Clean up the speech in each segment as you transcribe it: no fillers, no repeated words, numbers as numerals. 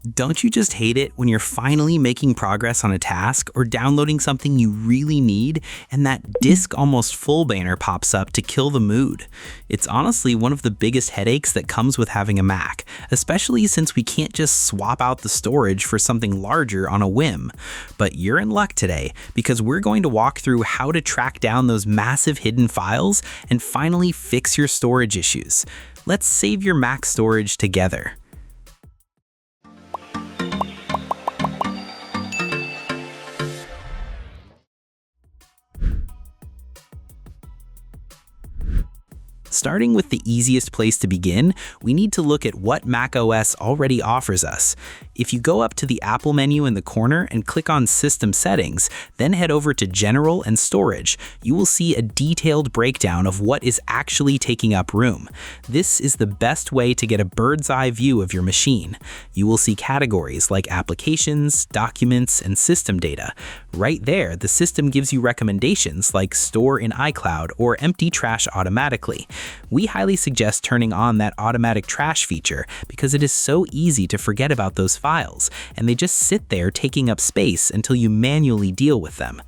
Don't you just hate it when you're finally making progress on a task or downloading something you really need and that disk almost full banner pops up to kill the mood? It's honestly one of the biggest headaches that comes with having a Mac, especially since we can't just swap out the storage for something larger on a whim. But you're in luck today, because we're going to walk through how to track down those massive hidden files and finally fix your storage issues. Let's save your Mac storage together. Starting with the easiest place to begin, we need to look at what macOS already offers us. If you go up to the Apple menu in the corner and click on System Settings, then head over to General and Storage, you will see a detailed breakdown of what is actually taking up room. This is the best way to get a bird's eye view of your machine. You will see categories like Applications, Documents, and System Data. Right there, the system gives you recommendations like Store in iCloud or Empty Trash automatically. We highly suggest turning on that automatic trash feature because it is so easy to forget about those files, and they just sit there taking up space until you manually deal with them.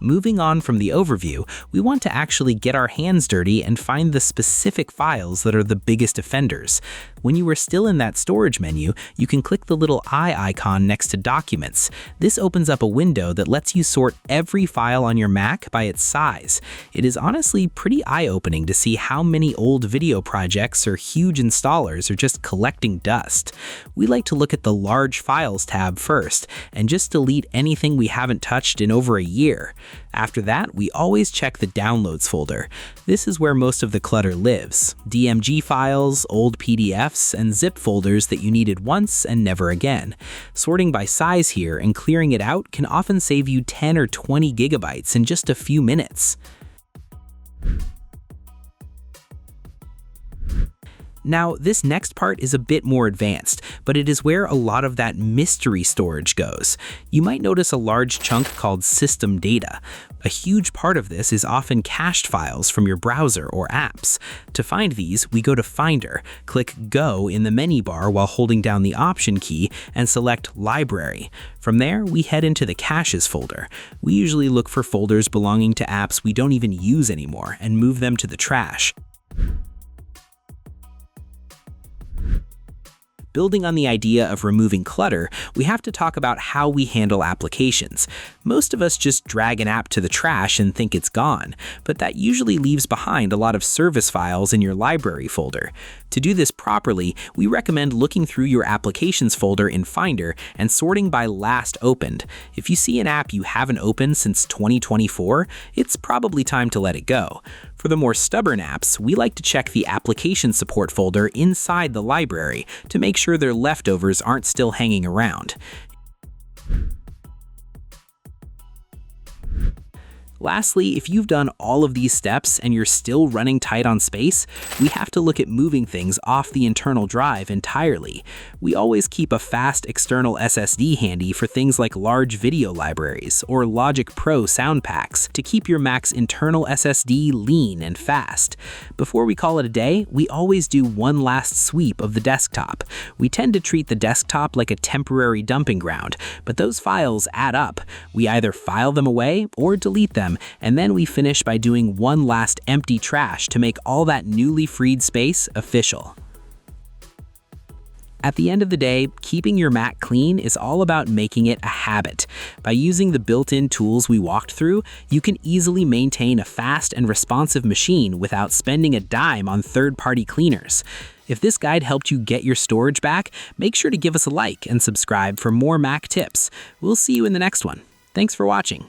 Moving on from the overview, we want to actually get our hands dirty and find the specific files that are the biggest offenders. When you are still in that storage menu, you can click the little eye icon next to Documents. This opens up a window that lets you sort every file on your Mac by its size. It is honestly pretty eye-opening to see how many old video projects or huge installers are just collecting dust. We like to look at the Large Files tab first and just delete anything we haven't touched in over a year. After that, we always check the Downloads folder. This is where most of the clutter lives. DMG files, old PDFs, and zip folders that you needed once and never again. Sorting by size here and clearing it out can often save you 10 or 20 gigabytes in just a few minutes. Now, this next part is a bit more advanced, but it is where a lot of that mystery storage goes. You might notice a large chunk called System Data. A huge part of this is often cached files from your browser or apps. To find these, we go to Finder, click Go in the menu bar while holding down the Option key, and select Library. From there, we head into the Caches folder. We usually look for folders belonging to apps we don't even use anymore and move them to the trash. Building on the idea of removing clutter, we have to talk about how we handle applications. Most of us just drag an app to the trash and think it's gone, but that usually leaves behind a lot of service files in your library folder. To do this properly, we recommend looking through your applications folder in Finder and sorting by last opened. If you see an app you haven't opened since 2024, it's probably time to let it go. For the more stubborn apps, we like to check the application support folder inside the library to make sure their leftovers aren't still hanging around. Lastly, if you've done all of these steps and you're still running tight on space, we have to look at moving things off the internal drive entirely. We always keep a fast external SSD handy for things like large video libraries or Logic Pro sound packs to keep your Mac's internal SSD lean and fast. Before we call it a day, we always do one last sweep of the desktop. We tend to treat the desktop like a temporary dumping ground, but those files add up. We either file them away or delete them, and then we finish by doing one last empty trash to make all that newly freed space official. At the end of the day, keeping your Mac clean is all about making it a habit. By using the built-in tools we walked through, you can easily maintain a fast and responsive machine without spending a dime on third-party cleaners. If this guide helped you get your storage back, make sure to give us a like and subscribe for more Mac tips. We'll see you in the next one. Thanks for watching.